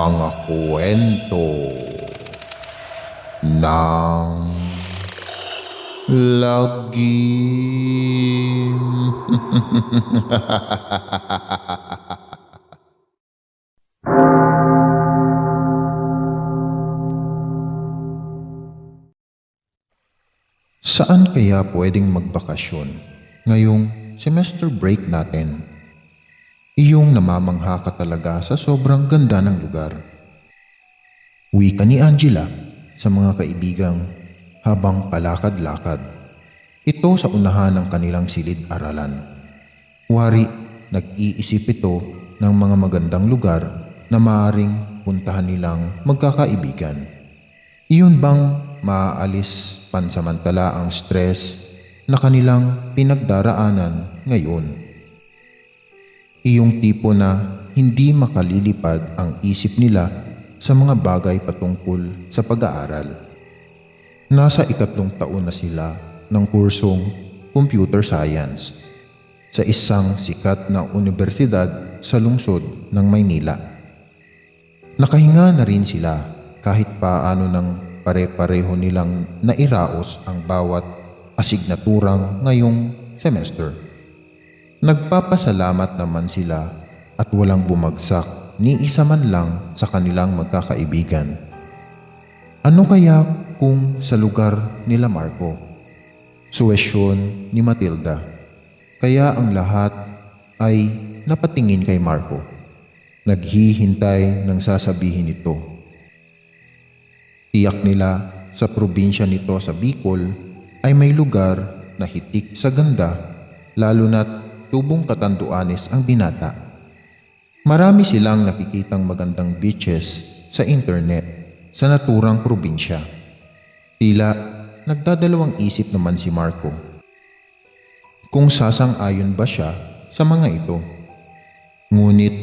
Mga kwento ng lagim. Saan kaya pwedeng magbakasyon ngayong semester break natin? Iyong namamangha ka talaga sa sobrang ganda ng lugar. Wika ni Angela sa mga kaibigang habang palakad-lakad. Ito sa unahan ng kanilang silid-aralan. Wari, nag-iisip ito ng mga magandang lugar na maaaring puntahan nilang magkakaibigan. Iyon bang maaalis pansamantala ang stress na kanilang pinagdaraanan ngayon? Iyong tipo na hindi makalilipad ang isip nila sa mga bagay patungkol sa pag-aaral. Nasa 3 taon na sila ng kursong Computer Science sa isang sikat na universidad sa lungsod ng Maynila. Nakahinga na rin sila kahit paano ng pare-pareho nilang nairaos ang bawat asignaturang ngayong semester. Nagpapasalamat naman sila at walang bumagsak ni isa man lang sa kanilang magkakaibigan. Ano kaya kung sa lugar nila Marco? Suwesyon ni Matilda. Kaya ang lahat ay napatingin kay Marco. Naghihintay ng sasabihin nito. Tiyak nila sa probinsya nito sa Bicol ay may lugar na hitik sa ganda, lalo na't tubong Catanduanes ang binata. Marami silang nakikitang magandang beaches sa internet sa naturang probinsya. Tila nagdadalawang isip naman si Marco kung sasang-ayon ba siya sa mga ito. Ngunit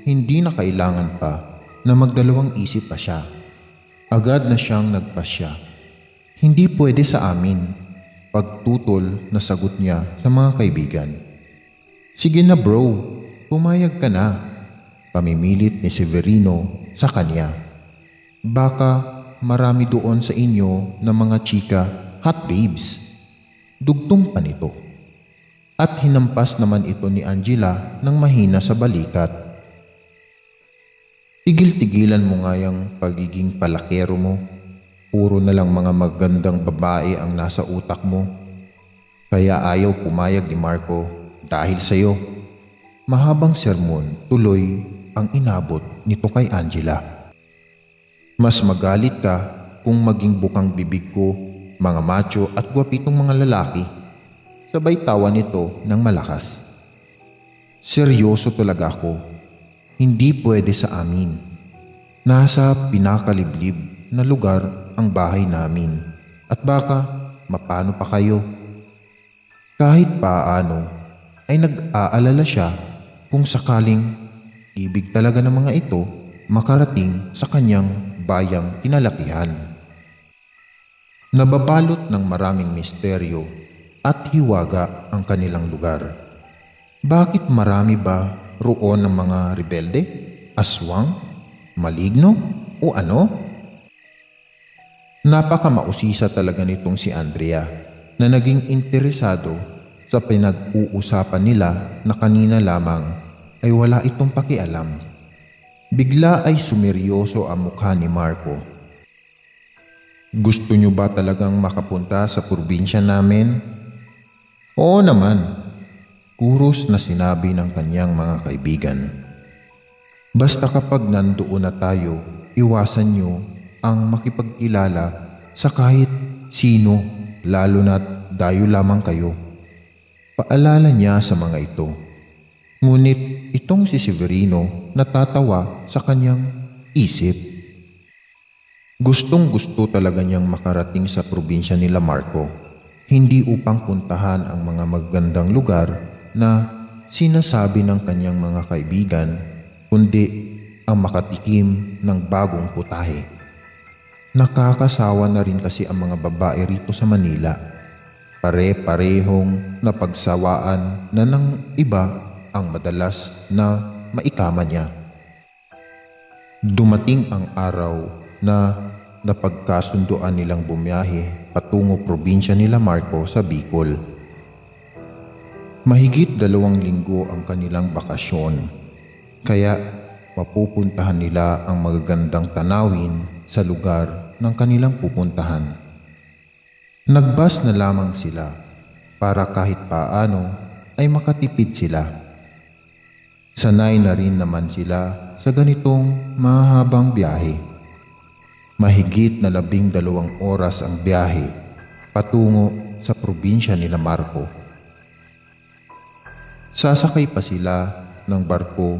hindi na kailangan pa na magdalawang isip pa siya. Agad na siyang nagpasya. Hindi pwede sa amin, pagtutol na sagot niya sa mga kaibigan. Sige na bro, pumayag ka na, pamimilit ni Severino sa kanya. Baka marami doon sa inyo na mga chika hot babes. Dugtong pa nito. At hinampas naman ito ni Angela ng mahina sa balikat. Tigil-tigilan mo nga yung pagiging palakero mo. Puro na lang mga magandang babae ang nasa utak mo. Kaya ayaw pumayag ni Marco dahil sa'yo. Mahabang sermon tuloy ang inabot nito kay Angela. Mas magalit ka kung maging bukang bibig ko, mga macho at gwapitong mga lalaki. Sabay tawa nito ng malakas. Seryoso talaga ako. Hindi pwede sa amin. Nasa pinakaliblib na lugar ang bahay namin at baka mapano pa kayo. Kahit paano ay nag-aalala siya kung sakaling ibig talaga ng mga ito makarating sa kanyang bayang kinalakihan. Nababalot ng maraming misteryo at hiwaga ang kanilang lugar. Bakit marami ba roon ng mga rebelde, aswang, maligno o ano? Napakamausisa talaga nitong si Andrea na naging interesado sa pinag-uusapan nila na kanina lamang ay wala itong pakialam. Bigla ay sumeryoso ang mukha ni Marco. Gusto niyo ba talagang makapunta sa probinsya namin? Oo naman. Kuros na sinabi ng kanyang mga kaibigan. Basta kapag nandoon na tayo, iwasan niyo ang makipagkilala sa kahit sino, lalo na't dayo lamang kayo. Paalala niya sa mga ito. Ngunit itong si Severino natatawa sa kanyang isip. Gustong-gusto talaga niyang makarating sa probinsya nila Marco, hindi upang puntahan ang mga magandang lugar na sinasabi ng kanyang mga kaibigan, kundi ang makatikim ng bagong putahe. Nakakasawa na rin kasi ang mga babae rito sa Manila. Pare-parehong napagsawaan na ng iba ang madalas na maikama niya. Dumating ang araw na napagkasunduan nilang bumiyahe patungo probinsya nila Marco sa Bicol. Mahigit 2 linggo ang kanilang bakasyon, kaya mapupuntahan nila ang magagandang tanawin sa lugar ng kanilang pupuntahan. Nagbus na lamang sila para kahit paano ay makatipid sila. Sanay na rin naman sila sa ganitong mahabang biyahe. Mahigit na 12 oras ang biyahe patungo sa probinsya nila Marco. Sasakay pa sila ng barko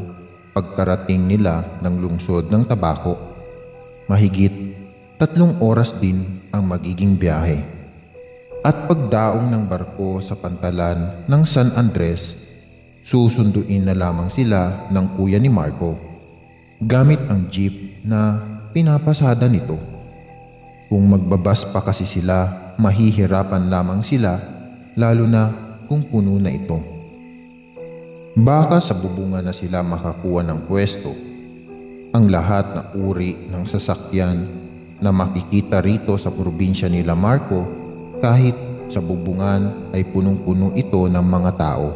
pagkarating nila ng lungsod ng Tabaco. Mahigit 3 oras din ang magiging biyahe. At pagdaong ng barko sa pantalan ng San Andres, susunduin na lamang sila ng kuya ni Marco gamit ang jeep na pinapasada nito. Kung magbabas pa kasi sila, mahihirapan lamang sila, lalo na kung puno na ito. Baka sa bubungan na sila makakuha ng pwesto. Ang lahat na uri ng sasakyan na makikita rito sa probinsya nila Marco, kahit sa bubungan ay punong-puno ito ng mga tao.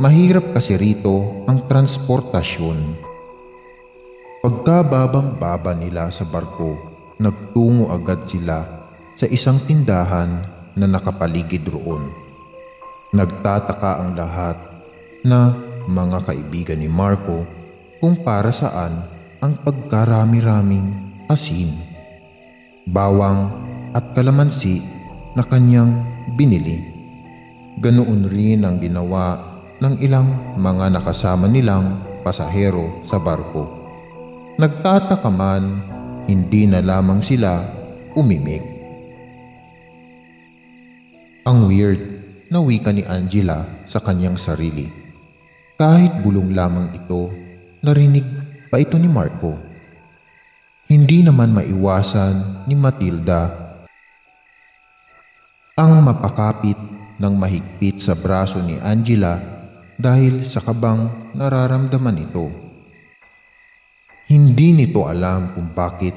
Mahirap kasi rito ang transportasyon. Pagkababang-baba nila sa barko, nagtungo agad sila sa isang tindahan na nakapaligid roon. Nagtataka ang lahat na mga kaibigan ni Marco kung para saan ang pagkarami-raming asin, bawang at kalamansi na kanyang binili. Ganoon rin ang ginawa ng ilang mga nakasama nilang pasahero sa barko. Nagtataka man, hindi na lamang sila umimik. Ang weird na wika ni Angela sa kanyang sarili. Kahit bulong lamang ito, narinig pa ito ni Marco. Hindi naman maiwasan ni Matilda ang mapakapit ng mahigpit sa braso ni Angela dahil sa kabang nararamdaman ito. Hindi nito alam kung bakit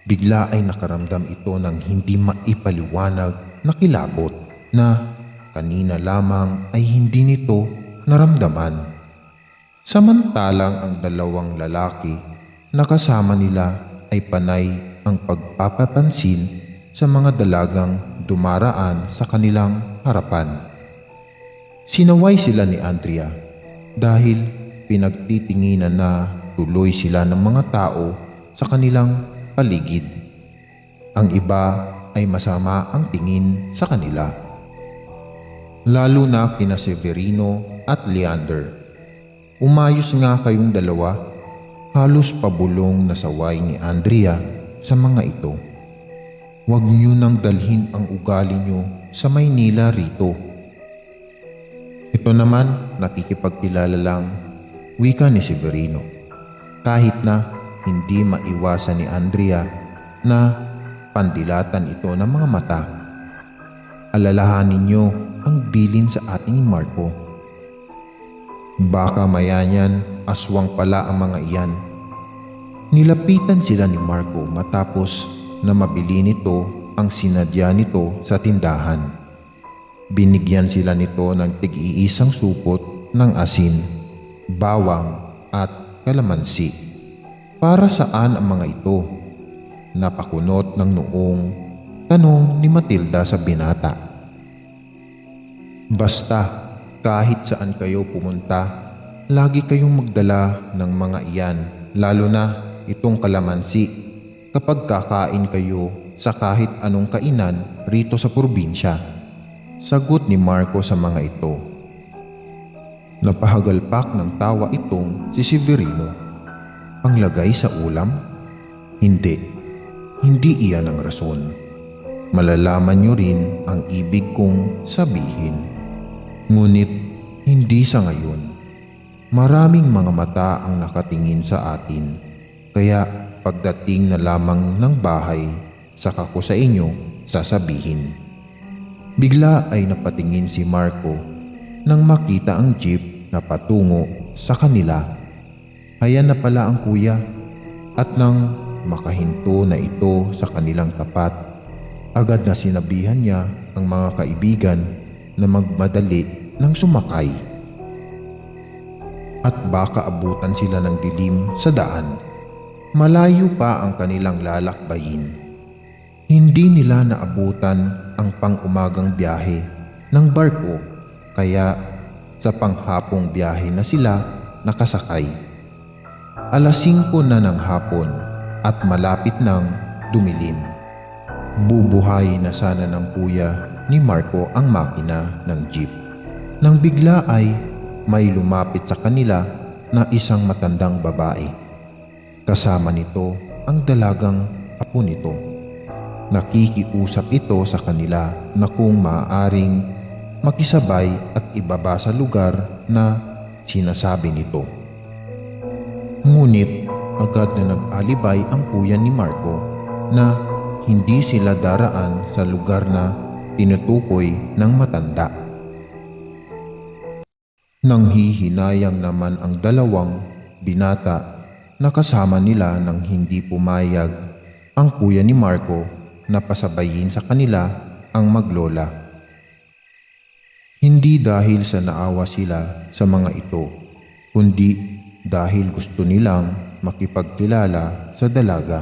bigla ay nakaramdam ito ng hindi maipaliwanag na kilabot na kanina lamang ay hindi nito naramdaman. Samantalang ang 2 lalaki na kasama nila ay panay ang pagpapapansin sa mga dalagang dumaraan sa kanilang harapan. Sinaway sila ni Andrea dahil pinagtitinginan na tuloy sila ng mga tao sa kanilang paligid. Ang iba ay masama ang tingin sa kanila. Lalo na kina Severino at Leander. Umayos nga kayong dalawa, halos pabulong na saway ni Andrea sa mga ito. Huwag niyo nang dalhin ang ugali niyo sa Maynila rito. Ito naman nakikipagkilala lang, wika ni Severino. Kahit na hindi maiwasan ni Andrea na pandilatan ito ng mga mata. Alalahanin niyo ang bilin sa atin ni Marco. Baka mayanyan, aswang pala ang mga iyan. Nilapitan sila ni Marco matapos na mabili nito ang sinadya nito sa tindahan. Binigyan sila nito ng tig-iisang supot ng asin, bawang at kalamansi. Para saan ang mga ito? Napakunot ng noong tanong ni Matilda sa binata. Basta kahit saan kayo pumunta, lagi kayong magdala ng mga iyan, lalo na itong kalamansi kapag kakain kayo sa kahit anong kainan rito sa probinsya. Sagot ni Marco sa mga ito. Napahagalpak ng tawa itong si Severino. Panglagay sa ulam? Hindi. Hindi iyan ang rason. Malalaman nyo rin ang ibig kong sabihin. Ngunit hindi sa ngayon. Maraming mga mata ang nakatingin sa atin. Kaya pagdating na lamang ng bahay, saka ko sa inyo sasabihin. Bigla ay napatingin si Marco nang makita ang jeep na patungo sa kanila. Ayan na pala ang kuya At nang makahinto na ito sa kanilang tapat, agad na sinabihan niya ang mga kaibigan na magmadali ng sumakay. At baka abutan sila ng dilim sa daan. Malayo pa ang kanilang lalakbayin. Hindi nila naabutan ang pang-umagang biyahe ng barko, kaya sa panghapong biyahe na sila nakasakay. 5:00 na ng hapon at malapit nang dumilim. Bubuhay na sana ng kuya ni Marco ang makina ng jeep. Nang bigla ay may lumapit sa kanila na isang matandang babae. Kasama nito ang dalagang apo nito. Nakikiusap ito sa kanila na kung maaaring makisabay at ibaba sa lugar na sinasabi nito. Ngunit agad na nag-alibay ang kuya ni Marco na hindi sila daraan sa lugar na tinutukoy ng matanda. Nanghihinayang naman ang dalawang binata na kasama nila nang hindi pumayag ang kuya ni Marco na pasabayin sa kanila ang maglola. Hindi dahil sa naawa sila sa mga ito, kundi dahil gusto nilang makipagkilala sa dalaga.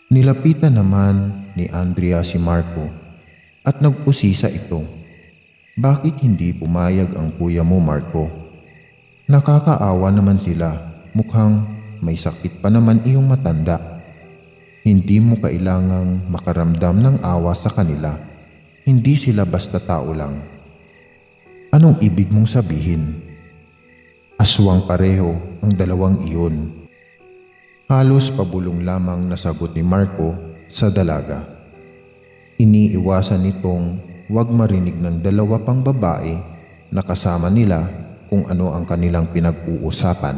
Nilapitan naman ni Andrea si Marco at nag-usisa ito. Bakit hindi pumayag ang kuya mo, Marco? Nakakaawa naman sila, mukhang may sakit pa naman iyong matanda. Hindi mo kailangang makaramdam ng awa sa kanila. Hindi sila basta tao lang. Anong ibig mong sabihin? Aswang pareho ang dalawang iyon. Halos pabulong lamang nasagot ni Marco sa dalaga. Iniiwasan nitong huwag marinig ng dalawa pang babae na kasama nila kung ano ang kanilang pinag-uusapan.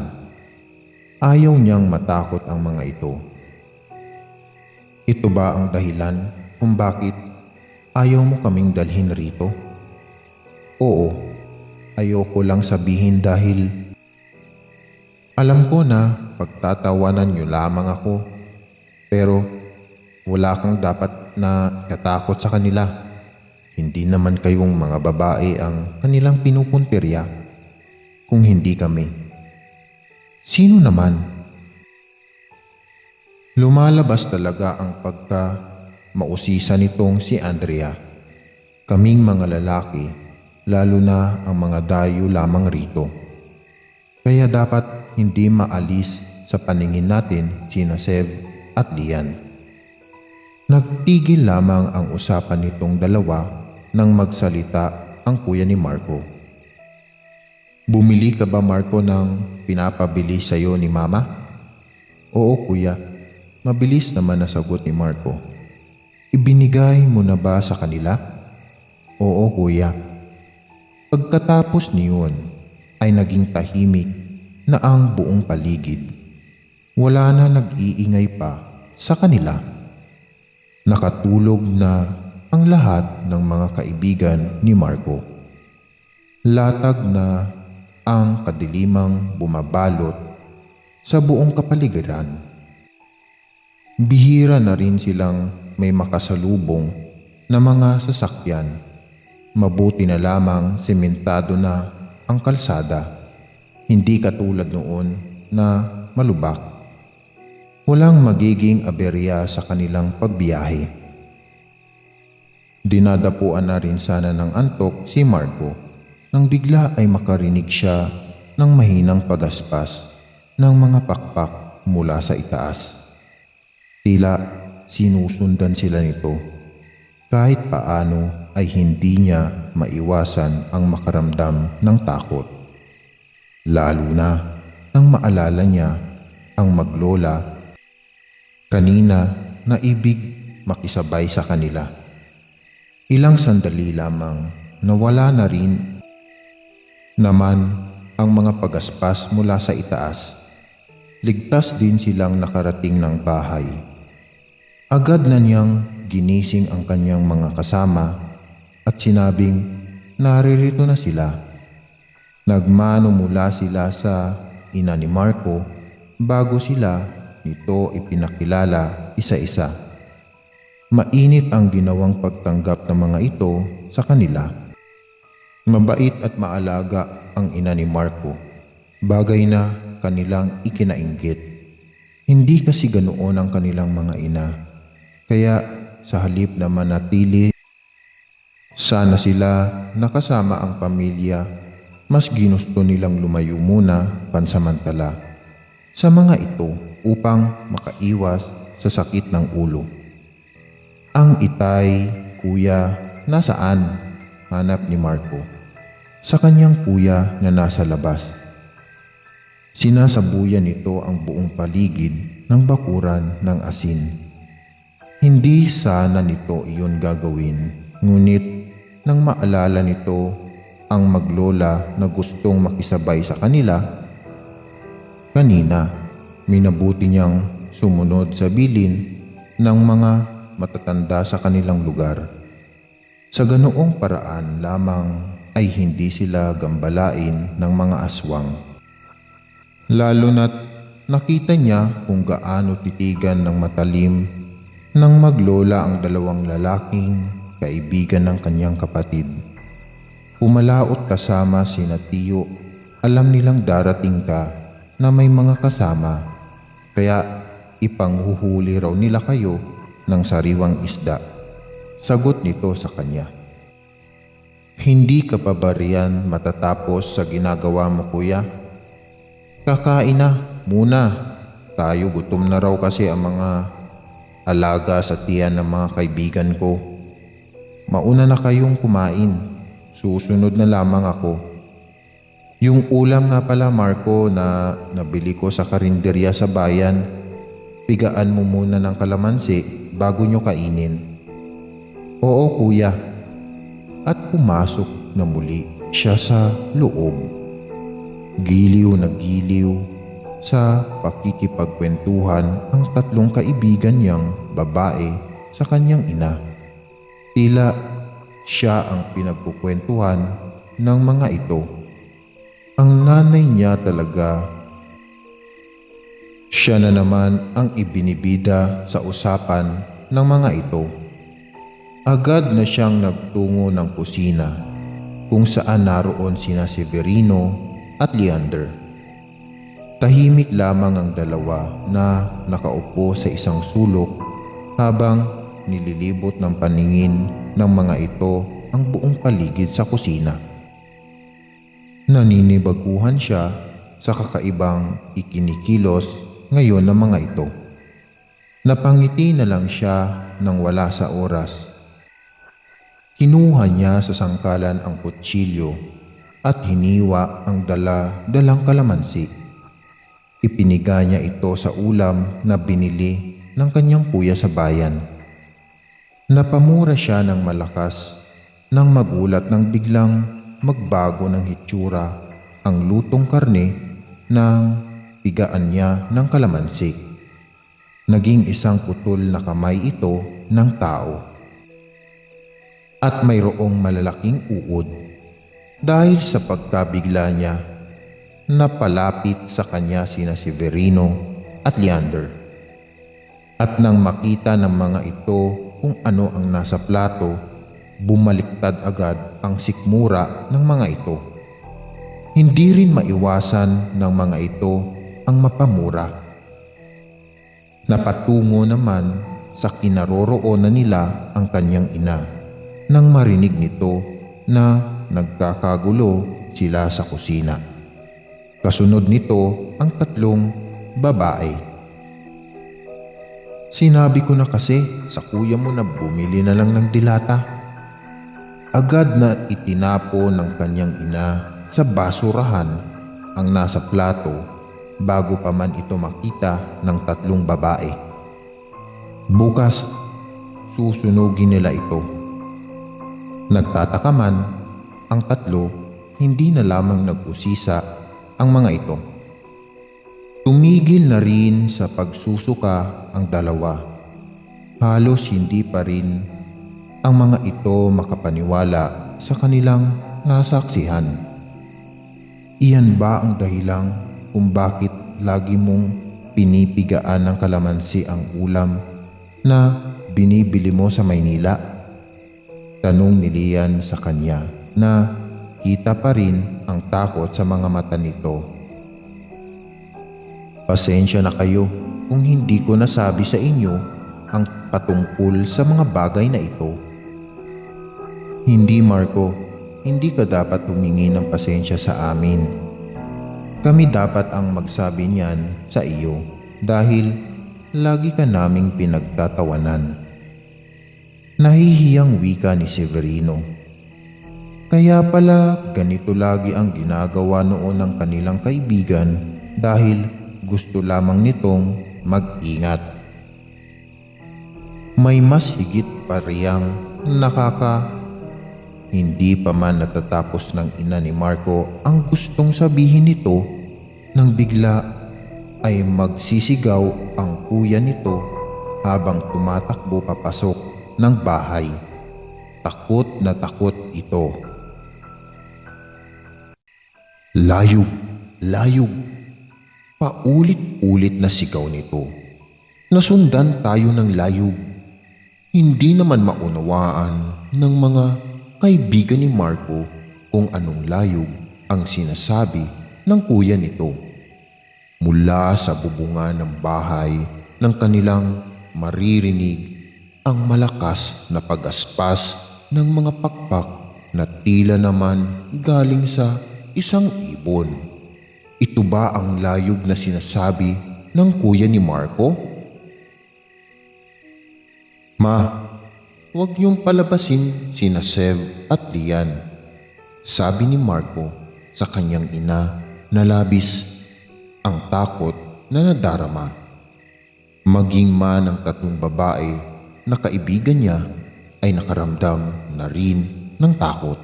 Ayaw niyang matakot ang mga ito. Ito ba ang dahilan kung bakit ayaw mo kaming dalhin rito? Oo, ayoko lang sabihin dahil alam ko na pagtatawanan niyo lamang ako, pero wala kang dapat na katakot sa kanila. Hindi naman kayong mga babae ang kanilang pinupuntirya. Kung hindi kami, sino naman? Lumalabas talaga ang pagka-mausisa nitong si Andrea. Kaming mga lalaki, lalo na ang mga dayo lamang rito. Kaya dapat hindi maalis sa paningin natin sina Sev at Lian. Nagtigil lamang ang usapan nitong dalawa nang magsalita ang kuya ni Marco. Bumili ka ba, Marco, ng pinapabili sa'yo ni Mama? Oo, kuya. Mabilis naman nasagot ni Marco. Ibinigay mo na ba sa kanila? Oo, kuya. Pagkatapos niyon ay naging tahimik na ang buong paligid. Wala na nag-iingay pa sa kanila. Nakatulog na ang lahat ng mga kaibigan ni Marco. Latag na ang kadilimang bumabalot sa buong kapaligiran. Bihira na rin silang may makasalubong na mga sasakyan. Mabuti na lamang sementado na ang kalsada, hindi katulad noon na malubak. Walang magiging aberya sa kanilang pagbiyahe. Dinadapuan na rin sana ng antok si Marco nang bigla ay makarinig siya ng mahinang pagaspas ng mga pakpak mula sa itaas. Tila sinusundan sila nito. Kahit paano ay hindi niya maiwasan ang makaramdam ng takot. Lalo na nang maalala niya ang maglola kanina na ibig makisabay sa kanila. Ilang sandali lamang nawala na rin naman ang mga pagaspas mula sa itaas. Ligtas din silang nakarating ng bahay. Agad na niyang ginising ang kanyang mga kasama at sinabing naririto na sila. Nagmano mula sila sa ina ni Marco bago sila nito ipinakilala isa-isa. Mainit ang ginawang pagtanggap ng mga ito sa kanila. Mabait at maalaga ang ina ni Marco, bagay na kanilang ikinainggit. Hindi kasi ganoon ang kanilang mga ina, kaya sa halip na manatili sana sila nakasama ang pamilya, mas ginusto nilang lumayo muna pansamantala sa mga ito upang makaiwas sa sakit ng ulo. Ang itay, kuya, nasaan? Hanap ni Marco. Sa kanyang kuya na nasa labas. Sinasabuyan nito ang buong paligid ng bakuran ng asin. Hindi sana nito iyon gagawin, ngunit nang maalala nito ang maglola na gustong makisabay sa kanila, kanina minabuti niyang sumunod sa bilin ng mga matatanda sa kanilang lugar. Sa ganoong paraan lamang ay hindi sila gambalain ng mga aswang. Lalo na't nakita niya kung gaano titigan ng matalim nang maglola ang dalawang lalaking kaibigan ng kanyang kapatid. Pumalaot kasama sina Tiyo, alam nilang darating ka na may mga kasama, kaya ipanghuhuli raw nila kayo ng sariwang isda. Sagot nito sa kanya. Hindi ka pa ba riyan matatapos sa ginagawa mo, kuya? Kakain na muna. Tayo gutom na raw kasi ang mga alaga sa tiyan ng mga kaibigan ko. Mauna na kayong kumain. Susunod na lamang ako. Yung ulam nga pala, Marco, na nabili ko sa karinderya sa bayan, pigaan mo muna ng kalamansi bago nyo kainin. Oo, kuya. At pumasok na muli siya sa loob. Giliw na giliw sa pakikipagkwentuhan ang tatlong kaibigan niyang babae sa kanyang ina. Tila siya ang pinagkukwentuhan ng mga ito. Ang nanay niya talaga. Siya na naman ang ibinibida sa usapan ng mga ito. Agad na siyang nagtungo ng kusina kung saan naroon sina Severino at Leander. Tahimik lamang ang dalawa na nakaupo sa isang sulok habang nililibot ng paningin ng mga ito ang buong paligid sa kusina. Naninibaguhan siya sa kakaibang ikinikilos ngayon ng mga ito. Napangiti na lang siya nang wala sa oras. Kinuha niya sa sangkalan ang kutsilyo at hiniwa ang dala-dalang kalamansi. Ipiniga niya ito sa ulam na binili ng kanyang kuya sa bayan. Napamura siya ng malakas nang magulat nang biglang magbago ng hitsura ang lutong karne ng pigaan niya ng kalamansi. Naging isang putol na kamay ito ng tao. At mayroong malalaking uod. Dahil sa pagkabigla niya, napalapit sa kanya sina Severino at Leander. At nang makita ng mga ito kung ano ang nasa plato, bumaliktad agad ang sikmura ng mga ito. Hindi rin maiwasan ng mga ito ang mapamura. Napatungo naman sa kinaroroonan nila ang kanyang ina nang marinig nito na nagkakagulo sila sa kusina. Kasunod nito ang tatlong babae. Sinabi ko na kasi sa kuya mo na bumili na lang ng dilata. Agad na itinapo ng kanyang ina sa basurahan ang nasa plato bago pa man ito makita ng tatlong babae. Bukas, susunugin nila ito. Nagtataka man ang tatlo, hindi na lamang nag-usisa ang mga ito. Tumigil na rin sa pagsusuka ang dalawa. Halos hindi pa rin ang mga ito makapaniwala sa kanilang nasaksihan. Iyan ba ang dahilan kung bakit lagi mong pinipigaan ng kalamansi ang ulam na binibili mo sa Maynila? Tanong ni Lian sa kanya na kita pa rin ang takot sa mga mata nito. Pasensya na kayo kung hindi ko nasabi sa inyo ang patungkol sa mga bagay na ito. Hindi, Marco, hindi ka dapat humingi ng pasensya sa amin. Kami dapat ang magsabi niyan sa iyo dahil lagi ka naming pinagtatawanan. Nahihiyang wika ni Severino. Kaya pala ganito lagi ang ginagawa noon ng kanilang kaibigan dahil gusto lamang nitong mag-ingat. May mas higit pa riyang hindi pa man natatapos ng ina ni Marco ang gustong sabihin nito nang bigla ay magsisigaw ang kuya nito habang tumatakbo papasok ng bahay. Takot na takot ito. Layog! Layog! Paulit-ulit na sigaw nito. Nasundan tayo ng layog. Hindi naman maunawaan ng mga kaibigan ni Marco kung anong layog ang sinasabi ng kuya nito. Mula sa bubungan ng bahay ng kanilang maririnig ang malakas na pag-aspas ng mga pakpak na tila naman galing sa isang ibon. Ito ba ang layog na sinasabi ng kuya ni Marco? Ma, huwag niyong palabasin sina Sev at Lian, sabi ni Marco sa kanyang ina na labis ang takot na nadarama. Maging man ang tatlong babae na kaibigan niya ay nakaramdam na rin ng takot.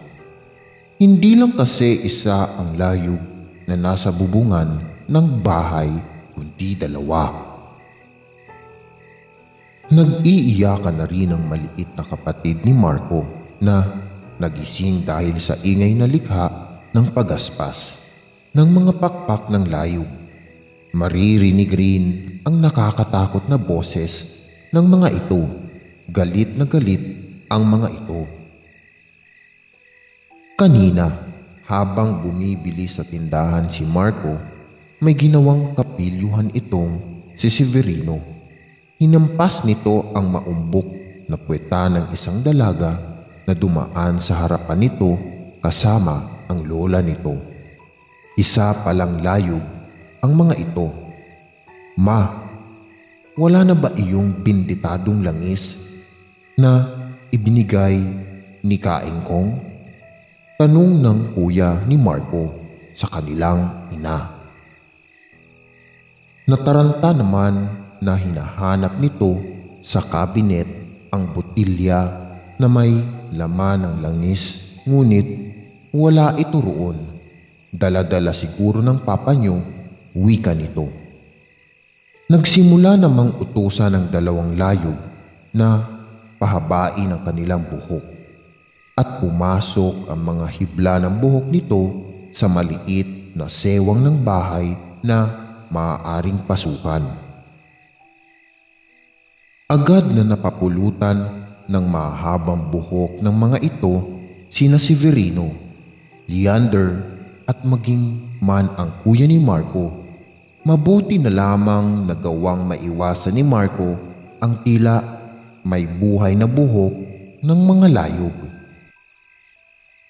Hindi lang kasi isa ang layog na nasa bubungan ng bahay kundi dalawa. Nag-iiyakan na rin ang maliit na kapatid ni Marco na nagising dahil sa ingay na likha ng pag-aspas ng mga pakpak ng layog. Maririnig rin ang nakakatakot na boses ng mga ito. Galit na galit ang mga ito. Kanina, habang bumibili sa tindahan si Marco, may ginawang kapilyuhan itong si Severino. Hinampas nito ang maumbok na puweta ng isang dalaga na dumaan sa harapan nito kasama ang lola nito. Isa palang layog ang mga ito. Ma, wala na ba iyong binditadong langis na ibinigay ni Kaing Kong? Tanong ng kuya ni Marco sa kanilang ina. Nataranta naman na hinahanap nito sa kabinet ang botilya na may laman ng langis, ngunit wala ito roon. Dala-dala siguro ng papa niyo, wika nito. Nagsimula namang utusan ng dalawang layog na pahabain ang kanilang buhok at pumasok ang mga hibla ng buhok nito sa maliit na sewang ng bahay na maaaring pasukan. Agad na napapulutan ng mahabang buhok ng mga ito sina Severino, Leander at maging man ang kuya ni Marco. Mabuti na lamang nagawang maiwasan ni Marco ang tila may buhay na buhok ng mga layog.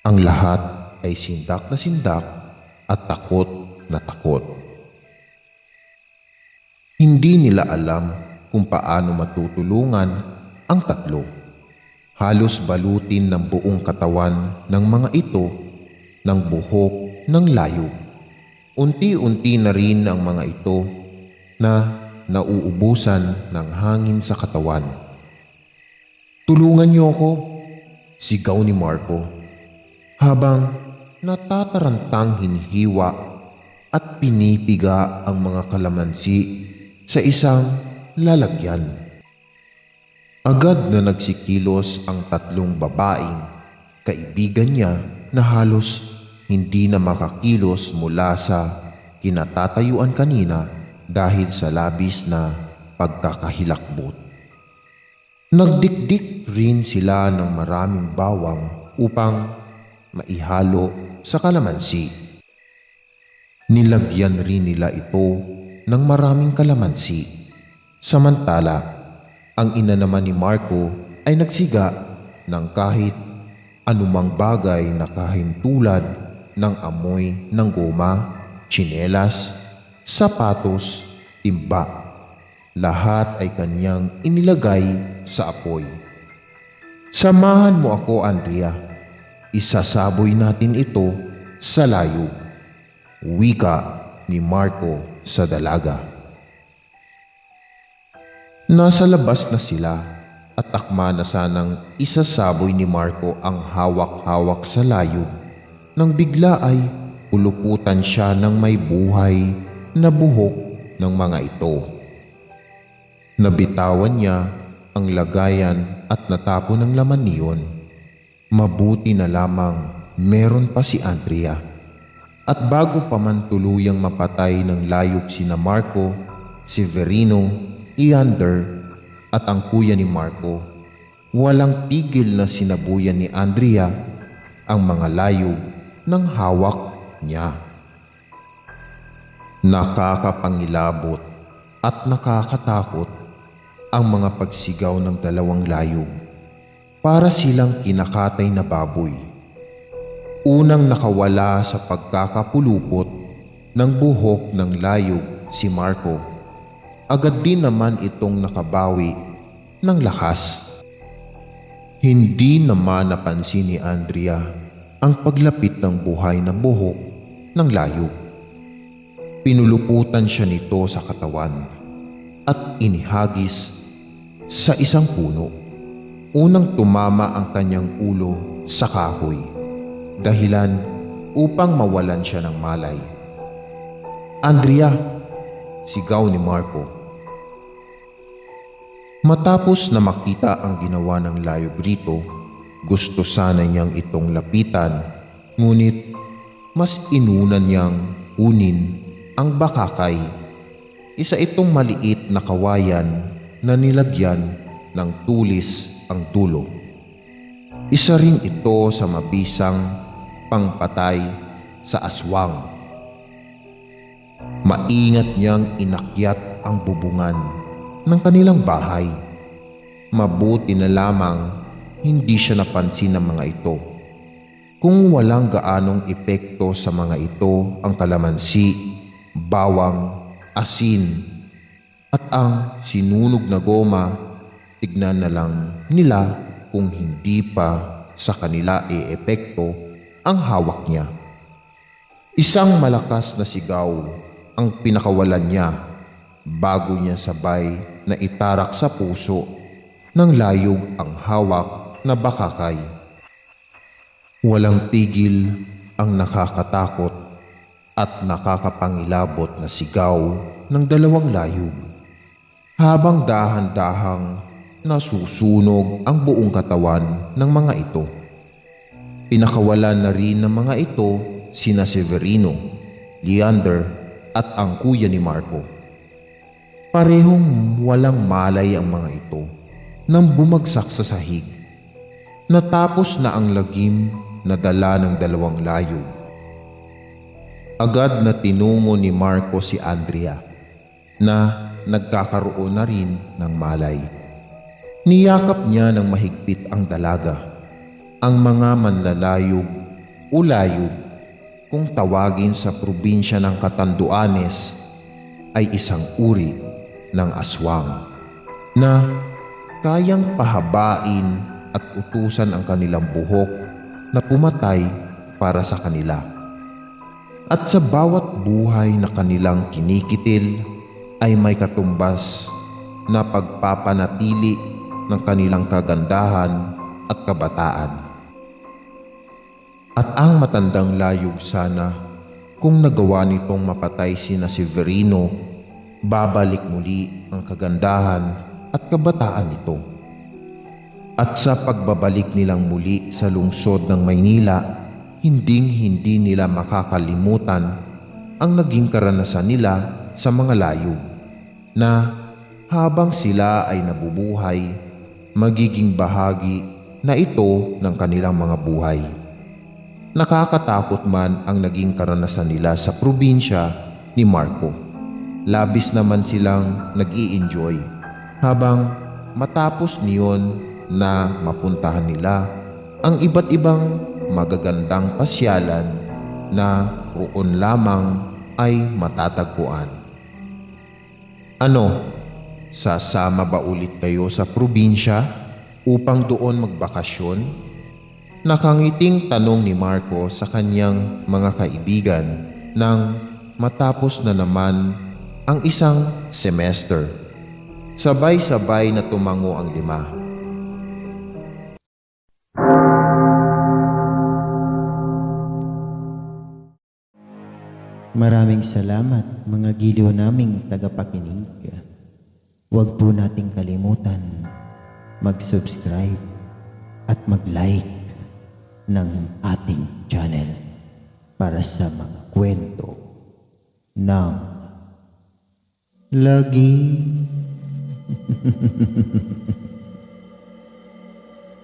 Ang lahat ay sindak na sindak at takot na takot. Hindi nila alam kung paano matutulungan ang tatlo. Halos balutin ng buong katawan ng mga ito ng buhok ng layog. Unti-unti na rin ang mga ito na nauubusan ng hangin sa katawan. Tulungan niyo ako, sigaw ni Marco habang natatarantang hinhiwa at pinipiga ang mga kalamansi sa isang lalagyan. Agad na nagsikilos ang tatlong babaeng kaibigan niya na halos hindi na makakilos mula sa kinatatayuan kanina dahil sa labis na pagkakahilakbot. Nagdikdik rin sila ng maraming bawang upang maihalo sa kalamansi. Nilagyan rin nila ito ng maraming kalamansi. Samantala, ang ina naman ni Marco ay nagsiga ng kahit anumang bagay na kahintulad ng amoy ng goma, tsinelas, sapatos, timba. Lahat ay kanyang inilagay sa apoy. Samahan mo ako, Andrea. Isasaboy natin ito sa layo. Wika ni Marco sa dalaga. Nasa labas na sila at akma na sanang isasaboy ni Marco ang hawak-hawak sa layo nang bigla ay uluputan siya ng may buhay na buhok ng mga ito. Nabitawan niya ang lagayan at natapon ng laman niyon. Mabuti na lamang meron pa si Andrea. At bago pa man tuluyang mapatay ng layog sina Marco, Severino, Leander at ang kuya ni Marco, walang tigil na sinabuyan ni Andrea ang mga layog ng hawak niya. Nakakapangilabot at nakakatakot ang mga pagsigaw ng dalawang layog. Para silang kinakatay na baboy. Unang nakawala sa pagkakapulupot ng buhok ng layog si Marco. Agad din naman itong nakabawi ng lakas. Hindi naman napansin ni Andrea ang paglapit ng buhay na buhok ng layog. Pinuluputan siya nito sa katawan at inihagis sa isang puno. Unang tumama ang kanyang ulo sa kahoy, dahilan upang mawalan siya ng malay. Andrea! Sigaw ni Marco. Matapos na makita ang ginawa ng layog rito, gusto sana niyang itong lapitan, ngunit mas inunan niyang kunin ang bakakay. Isa itong maliit na kawayan na nilagyan ng tulis ang dulo. Isa rin ito sa mabisang pangpatay sa aswang. Maingat niyang inakyat ang bubungan ng kanilang bahay. Mabuti na lamang hindi siya napansin ng mga ito. Kung walang gaanong epekto sa mga ito ang kalamansi, bawang, asin, at ang sinunog na goma, tignan na lang nila kung hindi pa sa kanila e-epekto ang hawak niya. Isang malakas na sigaw ang pinakawalan niya bago niya sabay na itarak sa puso ng layog ang hawak na bakakay. Walang tigil ang nakakatakot at nakakapangilabot na sigaw ng dalawang layog habang dahan-dahang nasusunog ang buong katawan ng mga ito. Pinakawalan na rin ng mga ito sina Severino, Leander at ang kuya ni Marco. Parehong walang malay ang mga ito nang bumagsak sa sahig. Natapos na ang lagim na dala ng dalawang layog. Agad na tinungo ni Marco si Andrea na nagkakaroon na rin ng malay. Niyakap niya ng mahigpit ang dalaga. Ang mga manlalayog o layog, kung tawagin sa probinsya ng Catanduanes, ay isang uri ng aswang na kayang pahabain at utusan ang kanilang buhok na pumatay para sa kanila. At sa bawat buhay na kanilang kinikitil ay may katumbas na pagpapanatili ng kanilang kagandahan at kabataan. At ang matandang layog sana, kung nagawa nitong mapatay sina Severino, babalik muli ang kagandahan at kabataan nito. At sa pagbabalik nilang muli sa lungsod ng Maynila, hindi nila makakalimutan ang naging karanasan nila sa mga layog na habang sila ay nabubuhay, magiging bahagi na ito ng kanilang mga buhay. Nakakatakot man ang naging karanasan nila sa probinsya ni Marco. Labis naman silang nag-i-enjoy habang matapos niyon na mapuntahan nila ang iba't ibang magagandang pasyalan na roon lamang ay matatagpuan. Ano, sasama ba ulit kayo sa probinsya upang doon magbakasyon? Nakangiting tanong ni Marco sa kanyang mga kaibigan nang matapos na naman ang isang semester. Sabay-sabay na tumango ang lima. Maraming salamat mga giliw naming tagapakinig. Huwag po nating kalimutan mag-subscribe at mag-like ng ating channel para sa mga kwento ng lagi.